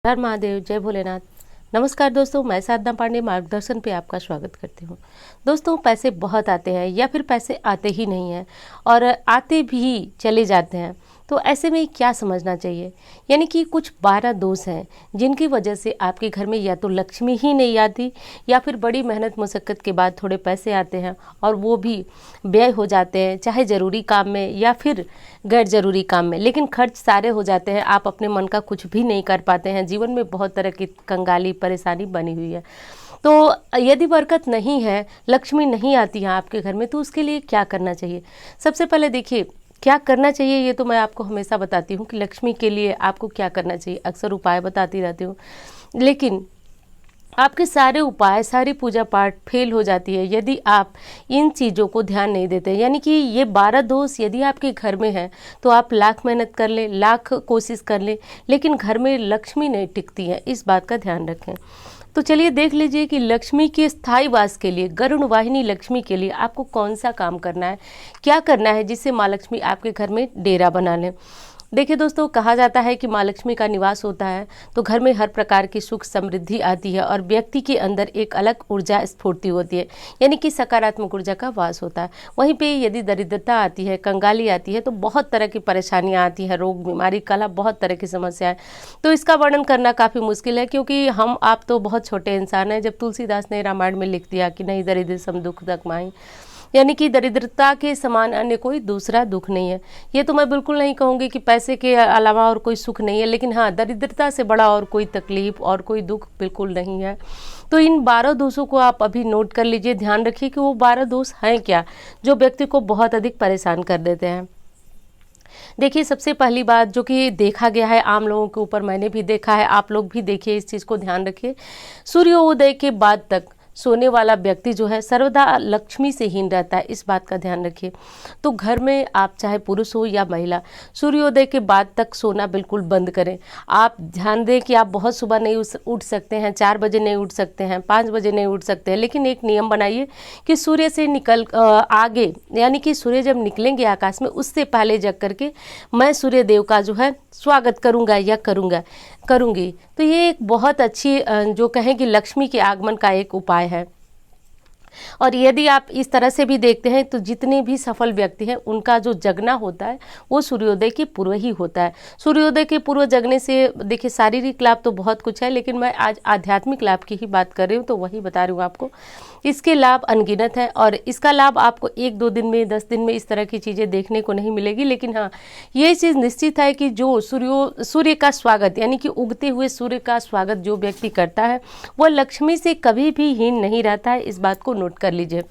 हर महादेव, जय भोलेनाथ। नमस्कार दोस्तों, मैं साधना पांडे मार्गदर्शन पे आपका स्वागत करती हूँ। दोस्तों, पैसे बहुत आते हैं या फिर पैसे आते ही नहीं हैं और आते भी चले जाते हैं, तो ऐसे में क्या समझना चाहिए? यानी कि कुछ 12 दोष हैं जिनकी वजह से आपके घर में या तो लक्ष्मी ही नहीं आती या फिर बड़ी मेहनत मुशक्क़त के बाद थोड़े पैसे आते हैं और वो भी व्यय हो जाते हैं, चाहे ज़रूरी काम में या फिर गैर ज़रूरी काम में, लेकिन खर्च सारे हो जाते हैं। आप अपने मन का कुछ भी नहीं कर पाते हैं। जीवन में बहुत तरह की कंगाली परेशानी बनी हुई है। तो यदि बरकत नहीं है, लक्ष्मी नहीं आती है आपके घर में, तो उसके लिए क्या करना चाहिए? सबसे पहले देखिए, क्या करना चाहिए ये तो मैं आपको हमेशा बताती हूँ कि लक्ष्मी के लिए आपको क्या करना चाहिए। अक्सर उपाय बताती रहती हूँ, लेकिन आपके सारे उपाय, सारी पूजा पाठ फेल हो जाती है यदि आप इन चीज़ों को ध्यान नहीं देते। यानी कि ये 12 दोष यदि आपके घर में है तो आप लाख मेहनत कर लें, लाख कोशिश कर लें, लेकिन घर में लक्ष्मी नहीं टिकती है। इस बात का ध्यान रखें। तो चलिए देख लीजिए कि लक्ष्मी के स्थायी वास के लिए, गरुड़ वाहिनी लक्ष्मी के लिए आपको कौन सा काम करना है, क्या करना है जिससे माँ लक्ष्मी आपके घर में डेरा बना लें। देखिए दोस्तों, कहा जाता है कि माँ लक्ष्मी का निवास होता है तो घर में हर प्रकार की सुख समृद्धि आती है और व्यक्ति के अंदर एक अलग ऊर्जा स्फूर्ति होती है, यानी कि सकारात्मक ऊर्जा का वास होता है। वहीं पे यदि दरिद्रता आती है, कंगाली आती है, तो बहुत तरह की परेशानियां आती हैं, रोग बीमारी कला, बहुत तरह की समस्याएं। तो इसका वर्णन करना काफ़ी मुश्किल है, क्योंकि हम आप तो बहुत छोटे इंसान हैं। जब तुलसीदास ने रामायण में लिख दिया कि नहीं दरिद्र सम दुख दक माही, यानी कि दरिद्रता के समान अन्य कोई दूसरा दुख नहीं है। ये तो मैं बिल्कुल नहीं कहूँगी कि पैसे के अलावा और कोई सुख नहीं है, लेकिन हाँ, दरिद्रता से बड़ा और कोई तकलीफ और कोई दुख बिल्कुल नहीं है। तो इन 12 दोषों को आप अभी नोट कर लीजिए, ध्यान रखिए कि वो 12 दोष हैं क्या जो व्यक्ति को बहुत अधिक परेशान कर देते हैं। देखिए, सबसे पहली बात जो कि देखा गया है आम लोगों के ऊपर, मैंने भी देखा है, आप लोग भी देखिए, इस चीज़ को ध्यान रखिए। सूर्योदय के बाद तक सोने वाला व्यक्ति जो है सर्वदा लक्ष्मी से हीन रहता है, इस बात का ध्यान रखिए। तो घर में आप चाहे पुरुष हो या महिला, सूर्योदय के बाद तक सोना बिल्कुल बंद करें। आप ध्यान दें कि आप बहुत सुबह नहीं उठ सकते हैं, 4 बजे नहीं उठ सकते हैं, 5 बजे नहीं उठ सकते हैं, लेकिन एक नियम बनाइए कि सूर्य से आगे, यानी कि सूर्य जब निकलेंगे आकाश में, उससे पहले जग करके मैं सूर्य देव का जो है स्वागत करूंगा या करूंगी। तो ये एक बहुत अच्छी जो कहें कि लक्ष्मी के आगमन का एक उपाय है। और यदि आप इस तरह से भी देखते हैं तो जितने भी सफल व्यक्ति हैं उनका जो जगना होता है वो सूर्योदय के पूर्व ही होता है। सूर्योदय के पूर्व जगने से देखिए शारीरिक लाभ तो बहुत कुछ है, लेकिन मैं आज आध्यात्मिक लाभ की ही बात कर रही हूँ, तो वही बता रही हूँ आपको। इसके लाभ अनगिनत है और इसका लाभ आपको 1-2 दिन में, 10 दिन में इस तरह की चीज़ें देखने को नहीं मिलेगी। लेकिन हाँ, ये चीज़ निश्चित है कि जो सूर्य का स्वागत, यानी कि उगते हुए सूर्य का स्वागत जो व्यक्ति करता है वह लक्ष्मी से कभी भी हीन नहीं रहता है। इस बात को नोट कर लीजिए।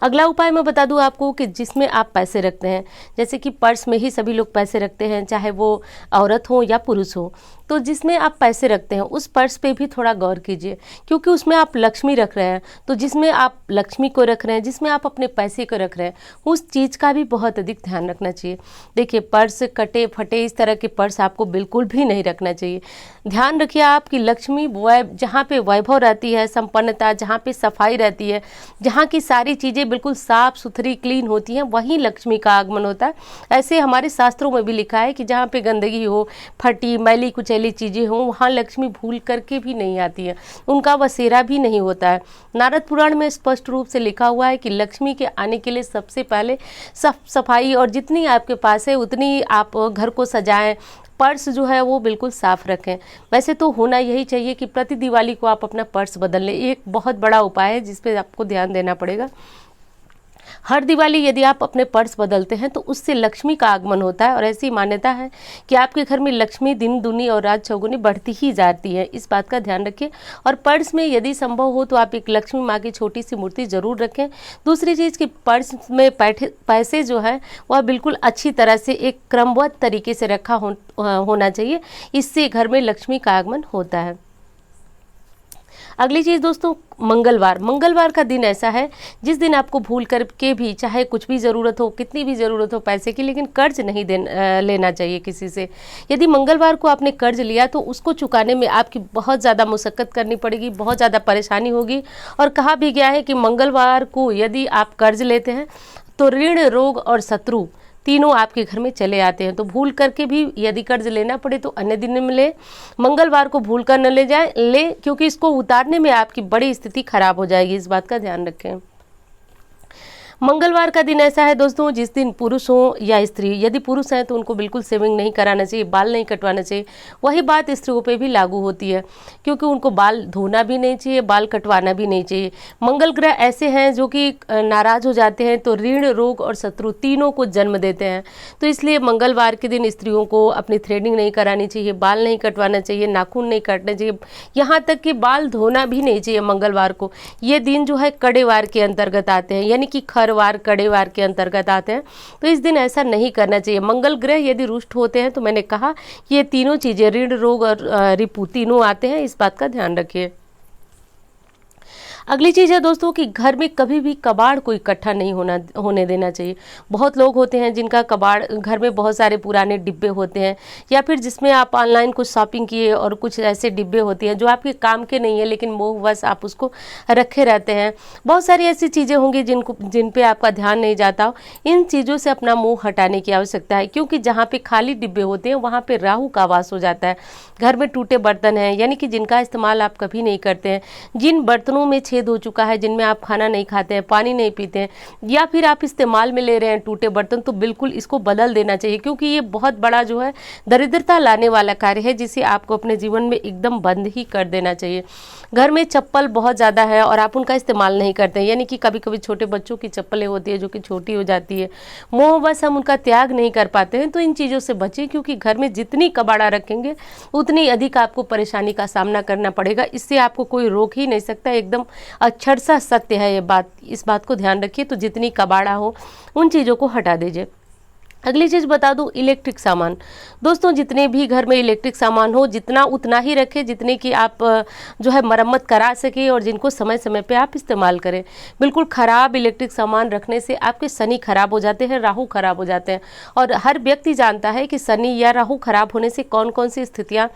अगला उपाय मैं बता दूं आपको कि जिसमें आप पैसे रखते हैं, जैसे कि पर्स में ही सभी लोग पैसे रखते हैं, चाहे वो औरत हो या पुरुष हो, तो जिसमें आप पैसे रखते हैं उस पर्स पे भी थोड़ा गौर कीजिए, क्योंकि उसमें आप लक्ष्मी रख रहे हैं। तो जिसमें आप लक्ष्मी को रख रहे हैं, जिसमें आप अपने पैसे को रख रहे हैं, उस चीज़ का भी बहुत अधिक ध्यान रखना चाहिए। देखिए, पर्स कटे फटे इस तरह के पर्स आपको बिल्कुल भी नहीं रखना चाहिए। ध्यान रखिए आप कि लक्ष्मी जहाँ पे वैभव रहती है, संपन्नता, जहाँ पे सफाई रहती है, जहाँ की सारी चीज़ें बिल्कुल साफ सुथरी क्लीन होती हैं, वहीं लक्ष्मी का आगमन होता है। ऐसे हमारे शास्त्रों में भी लिखा है कि जहाँ पे गंदगी हो, फटी मैली कुचैली चीज़ें हों, वहाँ लक्ष्मी भूल करके भी नहीं आती है, उनका बसेरा भी नहीं होता है। नारद पुराण में स्पष्ट रूप से लिखा हुआ है कि लक्ष्मी के आने के लिए सबसे पहले सफाई, और जितनी आपके पास है उतनी आप घर को सजाएं। पर्स जो है वो बिल्कुल साफ रखें। वैसे तो होना यही चाहिए कि प्रति दिवाली को आप अपना पर्स बदल लें। एक बहुत बड़ा उपाय है जिस पे आपको ध्यान देना पड़ेगा। हर दिवाली यदि आप अपने पर्स बदलते हैं तो उससे लक्ष्मी का आगमन होता है, और ऐसी मान्यता है कि आपके घर में लक्ष्मी दिन दुनी और रात चौगुनी बढ़ती ही जाती है। इस बात का ध्यान रखिए। और पर्स में यदि संभव हो तो आप एक लक्ष्मी माँ की छोटी सी मूर्ति जरूर रखें। दूसरी चीज़ कि पर्स में पैसे जो है वह बिल्कुल अच्छी तरह से एक क्रमबद्ध तरीके से रखा होना चाहिए। इससे घर में लक्ष्मी का आगमन होता है। अगली चीज़ दोस्तों, मंगलवार का दिन ऐसा है जिस दिन आपको भूल करके भी, चाहे कुछ भी ज़रूरत हो, कितनी भी ज़रूरत हो पैसे की, लेकिन कर्ज नहीं लेना चाहिए किसी से। यदि मंगलवार को आपने कर्ज लिया तो उसको चुकाने में आपकी बहुत ज़्यादा मुशक्क़त करनी पड़ेगी, बहुत ज़्यादा परेशानी होगी। और कहा भी गया है कि मंगलवार को यदि आप कर्ज लेते हैं तो ऋण, रोग और शत्रु तीनों आपके घर में चले आते हैं। तो भूल करके भी यदि कर्ज लेना पड़े तो अन्य दिन में ले, मंगलवार को भूल कर न ले, क्योंकि इसको उतारने में आपकी बड़ी स्थिति खराब हो जाएगी, इस बात का ध्यान रखें। मंगलवार का दिन ऐसा है दोस्तों जिस दिन पुरुष हो या स्त्री, यदि पुरुष हैं तो उनको बिल्कुल शेविंग नहीं कराना चाहिए, बाल नहीं कटवाना चाहिए। वही बात स्त्रियों पे भी लागू होती है, क्योंकि उनको बाल धोना भी नहीं चाहिए, बाल कटवाना भी नहीं चाहिए। मंगल ग्रह ऐसे हैं जो कि नाराज हो जाते हैं तो ऋण, रोग और शत्रु तीनों को जन्म देते हैं। तो इसलिए मंगलवार के दिन स्त्रियों को अपनी थ्रेडिंग नहीं करानी चाहिए, बाल नहीं कटवाना चाहिए, नाखून नहीं काटना चाहिए, यहाँ तक कि बाल धोना भी नहीं चाहिए मंगलवार को। ये दिन जो है कड़ेवार के अंतर्गत आते हैं, यानी कि वार, कड़ेवार के अंतर्गत आते हैं। तो इस दिन ऐसा नहीं करना चाहिए। मंगल ग्रह यदि रुष्ट होते हैं तो मैंने कहा ये तीनों चीजें, ऋण, रोग और रिपु तीनों आते हैं, इस बात का ध्यान रखिए। अगली चीज़ है दोस्तों कि घर में कभी भी कबाड़ को इकट्ठा नहीं होने देना चाहिए। बहुत लोग होते हैं जिनका कबाड़, घर में बहुत सारे पुराने डिब्बे होते हैं, या फिर जिसमें आप ऑनलाइन कुछ शॉपिंग किए और कुछ ऐसे डिब्बे होते हैं जो आपके काम के नहीं है, लेकिन मोहवश आप उसको रखे रहते हैं। बहुत सारी ऐसी चीज़ें होंगी जिन पे आपका ध्यान नहीं जाता हो। इन चीज़ों से अपना मुँह हटाने की आवश्यकता है, क्योंकि जहाँ पे खाली डिब्बे होते हैं वहाँ पे राहु का वास हो जाता है। घर में टूटे बर्तन हैं, यानी कि जिनका इस्तेमाल आप कभी नहीं करते हैं, जिन बर्तनों में छेद हो चुका है, जिनमें आप खाना नहीं खाते हैं, पानी नहीं पीते हैं, या फिर आप इस्तेमाल में ले रहे हैं टूटे बर्तन, तो बिल्कुल इसको बदल देना चाहिए, क्योंकि ये बहुत बड़ा जो है दरिद्रता लाने वाला कार्य है, जिसे आपको अपने जीवन में एकदम बंद ही कर देना चाहिए। घर में चप्पल बहुत ज़्यादा है और आप उनका इस्तेमाल नहीं करते हैं, यानी कि कभी कभी छोटे बच्चों की चप्पलें होती है जो कि छोटी हो जाती है, मोहवश हम उनका त्याग नहीं कर पाते हैं। तो इन चीज़ों से बचें, क्योंकि घर में जितनी कबाड़ा रखेंगे उतनी अधिक आपको परेशानी का सामना करना पड़ेगा। इससे आपको कोई रोक ही नहीं सकता, एकदम अक्षर सा सत्य है ये बात, इस बात को ध्यान रखिए। तो जितनी कबाड़ा हो उन चीज़ों को हटा दीजिए। अगली चीज़ बता दूं, इलेक्ट्रिक सामान। दोस्तों जितने भी घर में इलेक्ट्रिक सामान हो, जितना उतना ही रखें जितने की आप जो है मरम्मत करा सके और जिनको समय समय पे आप इस्तेमाल करें। बिल्कुल ख़राब इलेक्ट्रिक सामान रखने से आपके शनि खराब हो जाते हैं, राहु खराब हो जाते हैं। और हर व्यक्ति जानता है कि शनि या राहु खराब होने से कौन कौन सी स्थितियाँ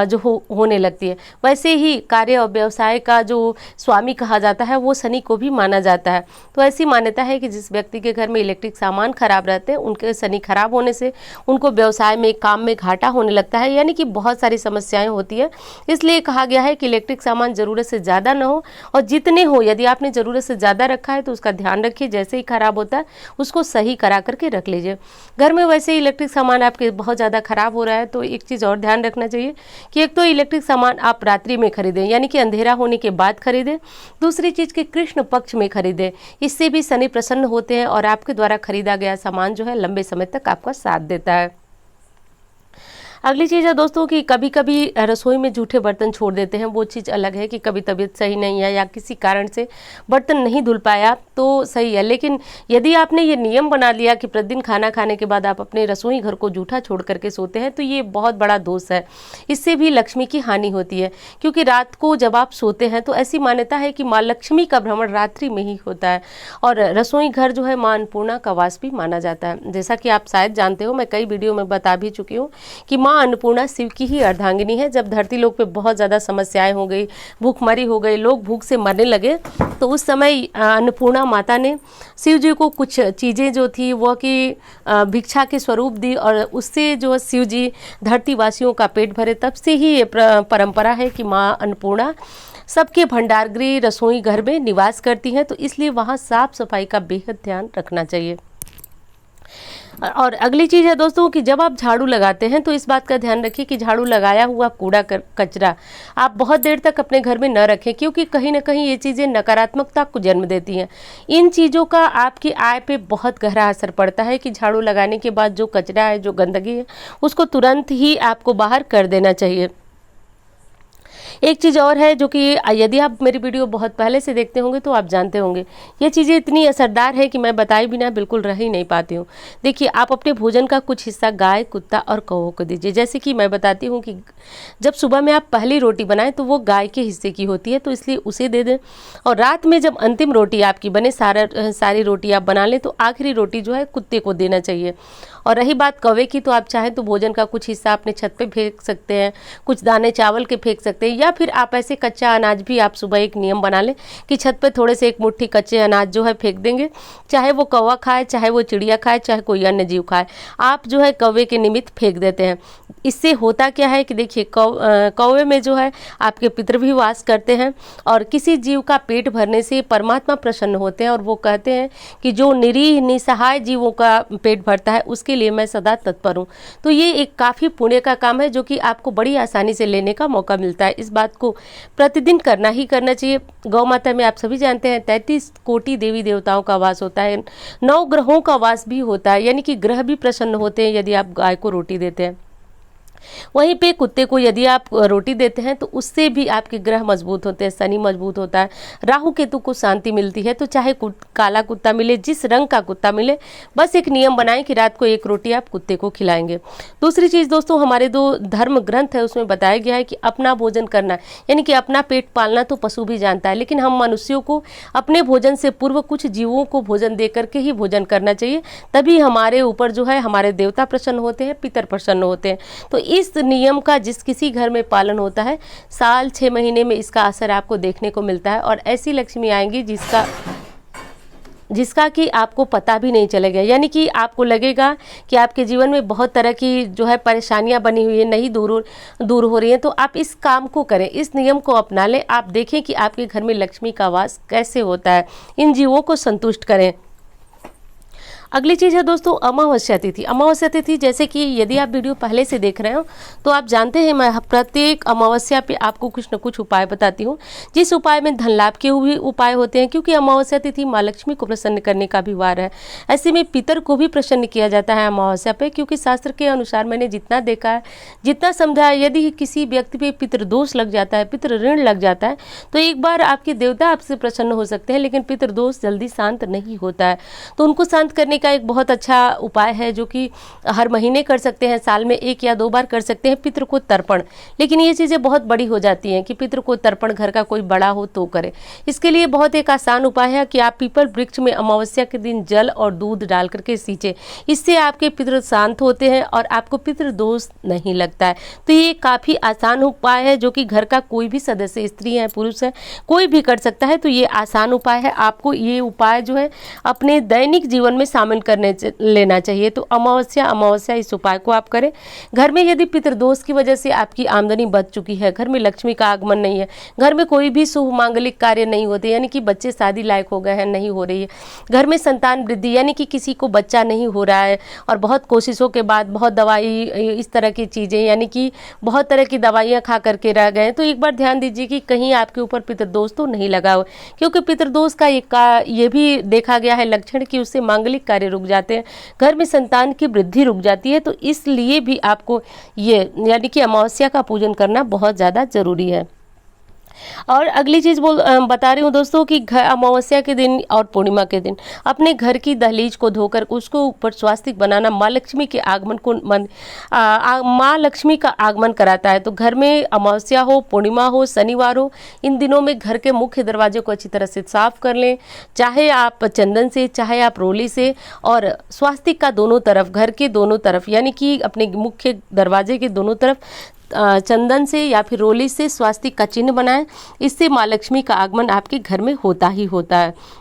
जो होने लगती है। वैसे ही कार्य और व्यवसाय का जो स्वामी कहा जाता है वो शनि को भी माना जाता है। तो ऐसी मान्यता है कि जिस व्यक्ति के घर में इलेक्ट्रिक सामान खराब रहते हैं, उनके शनि खराब होने से उनको व्यवसाय में, काम में घाटा होने लगता है, यानी कि बहुत सारी समस्याएं होती है। इसलिए कहा गया है कि इलेक्ट्रिक सामान ज़रूरत से ज़्यादा ना हो, और जितने हो, यदि आपने ज़रूरत से ज़्यादा रखा है तो उसका ध्यान रखिए, जैसे ही खराब होता है उसको सही करा करके रख लीजिए। घर में वैसे ही इलेक्ट्रिक सामान आपके बहुत ज़्यादा खराब हो रहा है तो एक चीज़ और ध्यान रखना चाहिए कि एक तो इलेक्ट्रिक सामान आप रात्रि में खरीदें, यानी कि अंधेरा होने के बाद खरीदें। दूसरी चीज़ कि कृष्ण पक्ष में खरीदें, इससे भी शनि प्रसन्न होते हैं और आपके द्वारा खरीदा गया सामान जो है लंबे समय तक आपका साथ देता है। अगली चीज़ है दोस्तों कि कभी कभी रसोई में जूठे बर्तन छोड़ देते हैं, वो चीज़ अलग है कि कभी तबीयत सही नहीं है या किसी कारण से बर्तन नहीं धुल पाया तो सही है। लेकिन यदि आपने ये नियम बना लिया कि प्रतिदिन खाना खाने के बाद आप अपने रसोई घर को जूठा छोड़ करके सोते हैं, तो ये बहुत बड़ा दोष है। इससे भी लक्ष्मी की हानि होती है, क्योंकि रात को जब आप सोते हैं तो ऐसी मान्यता है कि माँ लक्ष्मी का भ्रमण रात्रि में ही होता है, और रसोई घर जो है माँ अन्नपूर्णा का वास भी माना जाता है। जैसा कि आप शायद जानते हो, मैं कई वीडियो में बता भी चुकी हूँ कि माँ अन्नपूर्णा शिव की ही अर्धांगिनी है। जब धरती लोक पे बहुत ज़्यादा समस्याएं हो गई, भूखमरी हो गई, लोग भूख से मरने लगे, तो उस समय अन्नपूर्णा माता ने शिव जी को कुछ चीज़ें जो थी वो कि भिक्षा के स्वरूप दी, और उससे जो शिव जी धरती वासियों का पेट भरे। तब से ही ये परंपरा है कि माँ अन्नपूर्णा सबके भंडारगृह रसोई घर में निवास करती हैं, तो इसलिए वहाँ साफ सफाई का बेहद ध्यान रखना चाहिए। और अगली चीज़ है दोस्तों कि जब आप झाड़ू लगाते हैं तो इस बात का ध्यान रखिए कि झाड़ू लगाया हुआ कूड़ा कचरा आप बहुत देर तक अपने घर में न रखें, क्योंकि कहीं ना कहीं ये चीज़ें नकारात्मकता को जन्म देती हैं। इन चीज़ों का आपकी आय पे बहुत गहरा असर पड़ता है कि झाड़ू लगाने के बाद जो कचरा है, जो गंदगी है, उसको तुरंत ही आपको बाहर कर देना चाहिए। एक चीज़ और है जो कि यदि आप मेरी वीडियो बहुत पहले से देखते होंगे तो आप जानते होंगे, ये चीज़ें इतनी असरदार है कि मैं बताए बिना बिल्कुल रह ही नहीं पाती हूँ। देखिए, आप अपने भोजन का कुछ हिस्सा गाय, कुत्ता और कौवों को दीजिए। जैसे कि मैं बताती हूँ कि जब सुबह में आप पहली रोटी बनाएं तो वो गाय के हिस्से की होती है, तो इसलिए उसे दे दें। और रात में जब अंतिम रोटी आपकी बने, सारी रोटी आप बना लें, तो आखिरी रोटी जो है कुत्ते को देना चाहिए। और रही बात कौवे की, तो आप चाहें तो भोजन का कुछ हिस्सा अपने छत पे फेंक सकते हैं, कुछ दाने चावल के फेंक सकते हैं, या फिर आप ऐसे कच्चा अनाज भी आप सुबह एक नियम बना लें कि छत पे थोड़े से एक मुट्ठी कच्चे अनाज जो है फेंक देंगे, चाहे वो कौवा खाए, चाहे वो चिड़िया खाए, चाहे कोई अन्य जीव खाए, आप जो है कौवे के निमित्त फेंक देते हैं। इससे होता क्या है कि देखिए कौवे में जो है आपके पितर भी वास करते हैं, और किसी जीव का पेट भरने से परमात्मा प्रसन्न होते हैं, और वो कहते हैं कि जो निरीह निसहाय जीवों का पेट भरता है उसके लिए मैं सदा तत्पर हूँ। तो ये एक काफ़ी पुण्य का काम है जो कि आपको बड़ी आसानी से लेने का मौका मिलता है। इस बात को प्रतिदिन करना ही करना चाहिए। गौ माता में आप सभी जानते हैं 33 कोटि देवी देवताओं का वास होता है, 9 ग्रहों का वास भी होता है, यानी कि ग्रह भी प्रसन्न होते हैं यदि आप गाय को रोटी देते हैं। वहीं पे कुत्ते को यदि आप रोटी देते हैं तो उससे भी आपके ग्रह मजबूत होते हैं, शनि मजबूत होता है, राहु केतु को शांति मिलती है। तो चाहे काला कुत्ता मिले, जिस रंग का कुत्ता मिले, बस एक नियम बनाएं कि रात को एक रोटी आप कुत्ते को खिलाएंगे। दूसरी चीज़ दोस्तों, हमारे जो धर्म ग्रंथ है उसमें बताया गया है कि अपना भोजन करना, यानी कि अपना पेट पालना तो पशु भी जानता है, लेकिन हम मनुष्यों को अपने भोजन से पूर्व कुछ जीवों को भोजन दे करके ही भोजन करना चाहिए, तभी हमारे ऊपर जो है हमारे देवता प्रसन्न होते हैं, पितर प्रसन्न होते हैं। तो इस नियम का जिस किसी घर में पालन होता है, साल 6 महीने में इसका असर आपको देखने को मिलता है, और ऐसी लक्ष्मी आएंगी जिसका कि आपको पता भी नहीं चलेगा। यानी कि आपको लगेगा कि आपके जीवन में बहुत तरह की जो है परेशानियां बनी हुई है, नहीं दूर हो रही हैं। तो आप इस काम को करें, इस नियम को अपना लें, आप देखें कि आपके घर में लक्ष्मी का वास कैसे होता है। इन जीवों को संतुष्ट करें। अगली चीज़ है दोस्तों अमावस्या तिथि। अमावस्या तिथि, जैसे कि यदि आप वीडियो पहले से देख रहे हो तो आप जानते हैं मैं प्रत्येक अमावस्या पे आपको कुछ न कुछ उपाय बताती हूँ, जिस उपाय में धन लाभ के भी उपाय होते हैं, क्योंकि अमावस्या तिथि माँ लक्ष्मी को प्रसन्न करने का भी वार है। ऐसे में पितर को भी प्रसन्न किया जाता है अमावस्या पे, क्योंकि शास्त्र के अनुसार मैंने जितना देखा है, जितना समझा है, यदि किसी व्यक्ति पे पितृदोष लग जाता है, पितृ ऋण लग जाता है, तो एक बार आपके देवता आपसे प्रसन्न हो सकते हैं, लेकिन पितृदोष जल्दी शांत नहीं होता है। तो उनको शांत करने का एक बहुत अच्छा उपाय है जो कि हर महीने कर सकते हैं, साल में 1 या 2 बार कर सकते हैं, पितृ को तर्पण। लेकिन ये चीज़ें बहुत बड़ी हो जाती हैं कि पितृ को तर्पण घर का कोई बड़ा हो तो करे। इसके लिए बहुत एक आसान उपाय है कि आप पीपल वृक्ष में अमावस्या के दिन जल और दूध डाल करके सींचे। इससे आपके पितृ शांत होते हैं और आपको पितृ दोष नहीं लगता है। तो ये काफ़ी आसान उपाय है जो कि घर का कोई भी सदस्य, स्त्री है पुरुष है, कोई भी कर सकता है। तो ये आसान उपाय है, आपको ये उपाय जो है अपने दैनिक जीवन में शामिल करने लेना चाहिए। तो अमावस्या इस उपाय को आप करें। घर में यदि पितृदोष की वजह से आपकी आमदनी बच चुकी है, घर में लक्ष्मी का आगमन नहीं है, घर में कोई भी शुभ मांगलिक कार्य नहीं होते, यानी कि बच्चे शादी लायक हो गए हैं, नहीं हो रही है, घर में संतान वृद्धि, यानी कि किसी को बच्चा नहीं हो रहा है और बहुत कोशिशों के बाद, बहुत दवाई, इस तरह की चीज़ें, यानी कि बहुत तरह की दवाइयाँ खा करके रह गए, तो एक बार ध्यान दीजिए कि कहीं आपके ऊपर पितृदोष तो नहीं लगा हो, क्योंकि पितृदोष का ये भी देखा गया है लक्षण कि उससे मांगलिक कार्य रुक जाते हैं, घर में संतान की वृद्धि रुक जाती है। तो इसलिए भी आपको ये यानी कि अमावस्या का पूजन करना बहुत ज़्यादा जरूरी है। और अगली चीज़ बता रही हूँ दोस्तों कि अमावस्या के दिन और पूर्णिमा के दिन अपने घर की दहलीज को धोकर उसको ऊपर स्वास्तिक बनाना माँ लक्ष्मी के आगमन को माँ लक्ष्मी का आगमन कराता है। तो घर में अमावस्या हो, पूर्णिमा हो, शनिवार हो, इन दिनों में घर के मुख्य दरवाजे को अच्छी तरह से साफ कर लें, चाहे आप चंदन से, चाहे आप रोली से, और स्वास्तिक का दोनों तरफ, घर के दोनों तरफ, यानी कि अपने मुख्य दरवाजे के दोनों तरफ चंदन से या फिर रोली से स्वास्तिक का चिन्ह बनाएं। इससे माँ लक्ष्मी का आगमन आपके घर में होता ही होता है।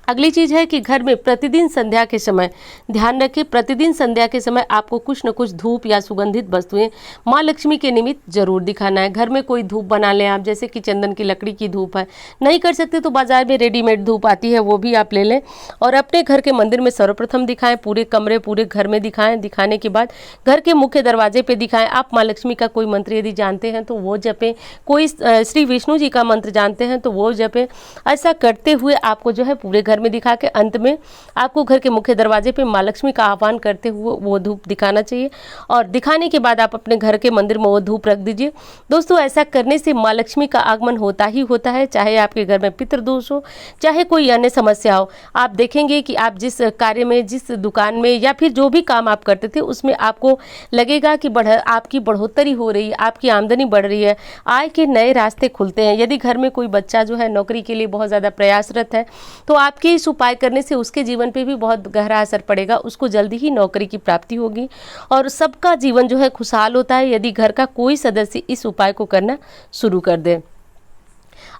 अगली चीज़ है कि घर में प्रतिदिन संध्या के समय ध्यान रखें, प्रतिदिन संध्या के समय आपको कुछ न कुछ धूप या सुगंधित वस्तुएं माँ लक्ष्मी के निमित्त जरूर दिखाना है। घर में कोई धूप बना लें आप, जैसे कि चंदन की लकड़ी की धूप है, नहीं कर सकते तो बाजार में रेडीमेड धूप आती है, वो भी आप ले लें और अपने घर के मंदिर में सर्वप्रथम दिखाएं, पूरे कमरे, पूरे घर में दिखाएं। दिखाने के बाद घर के मुख्य दरवाजे पर दिखाएं। आप माँ लक्ष्मी का कोई मंत्र यदि जानते हैं तो वो जपें, कोई श्री विष्णु जी का मंत्र जानते हैं तो वो जपें। ऐसा करते हुए आपको जो है पूरे घर में दिखा के अंत में आपको घर के मुख्य दरवाजे पे माँ लक्ष्मी का आह्वान करते हुए वो धूप दिखाना चाहिए, और दिखाने के बाद आप अपने घर के मंदिर में वो धूप रख दीजिए। दोस्तों ऐसा करने से माँ लक्ष्मी का आगमन होता ही होता है, चाहे आपके घर में पितृदोष हो, चाहे कोई अन्य समस्या हो। आप देखेंगे कि आप जिस कार्य में, जिस दुकान में या फिर जो भी काम आप करते थे उसमें आपको लगेगा कि आपकी बढ़ोतरी हो रही है, आपकी आमदनी बढ़ रही है, आय के नए रास्ते खुलते हैं। यदि घर में कोई बच्चा जो है नौकरी के लिए बहुत ज़्यादा प्रयासरत है तो आपके क्योंकि इस उपाय करने से उसके जीवन पे भी बहुत गहरा असर पड़ेगा। उसको जल्दी ही नौकरी की प्राप्ति होगी और सबका जीवन जो है खुशहाल होता है यदि घर का कोई सदस्य इस उपाय को करना शुरू कर दे।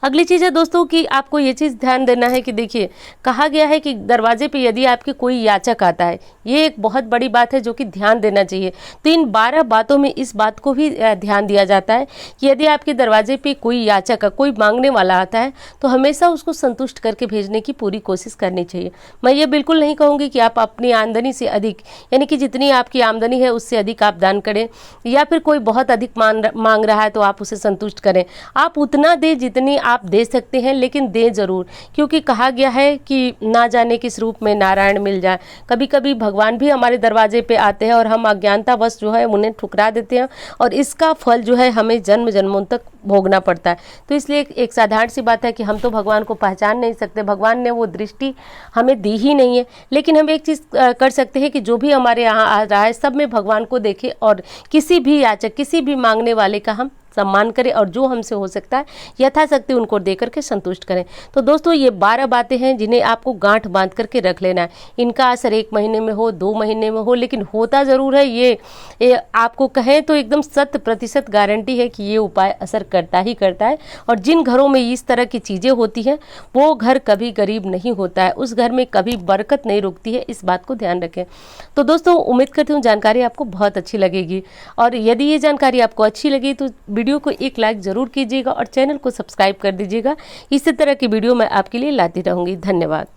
अगली चीज़ है दोस्तों कि आपको ये चीज़ ध्यान देना है कि देखिए, कहा गया है कि दरवाजे पे यदि आपके कोई याचक आता है, ये एक बहुत बड़ी बात है जो कि ध्यान देना चाहिए। तो इन 12 बातों में इस बात को भी ध्यान दिया जाता है कि यदि आपके दरवाजे पे कोई याचक कोई मांगने वाला आता है तो हमेशा उसको संतुष्ट करके भेजने की पूरी कोशिश करनी चाहिए। मैं ये बिल्कुल नहीं कहूँगी कि आप अपनी आमदनी से अधिक, यानी कि जितनी आपकी आमदनी है उससे अधिक आप दान करें, या फिर कोई बहुत अधिक मांग रहा है तो आप उसे संतुष्ट करें। आप उतना दें जितनी आप दे सकते हैं, लेकिन दें जरूर, क्योंकि कहा गया है कि ना जाने किस रूप में नारायण मिल जाए। कभी कभी भगवान भी हमारे दरवाजे पे आते हैं और हम अज्ञानतावश जो है उन्हें ठुकरा देते हैं और इसका फल जो है हमें जन्म जन्मों तक भोगना पड़ता है। तो इसलिए एक साधारण सी बात है कि हम तो भगवान को पहचान नहीं सकते, भगवान ने वो दृष्टि हमें दी ही नहीं है, लेकिन हम एक चीज़ कर सकते हैं कि जो भी हमारे यहाँ आ रहा है सब में भगवान को देखें और किसी भी याचक, किसी भी मांगने वाले का हम सम्मान करें और जो हमसे हो सकता है यथाशक्ति उनको दे करके संतुष्ट करें। तो दोस्तों ये 12 बातें हैं जिन्हें आपको गांठ बांध करके रख लेना है। इनका असर 1 महीने में हो, 2 महीने में हो, लेकिन होता ज़रूर है। ये आपको कहें तो एकदम 100% गारंटी है कि ये उपाय असर करता ही करता है। और जिन घरों में इस तरह की चीज़ें होती हैं वो घर कभी गरीब नहीं होता है, उस घर में कभी बरकत नहीं रुकती है, इस बात को ध्यान रखें। तो दोस्तों उम्मीद करती हूँ जानकारी आपको बहुत अच्छी लगेगी, और यदि ये जानकारी आपको अच्छी लगी तो वीडियो को एक लाइक जरूर कीजिएगा और चैनल को सब्सक्राइब कर दीजिएगा। इसी तरह की वीडियो मैं आपके लिए लाती रहूंगी। धन्यवाद।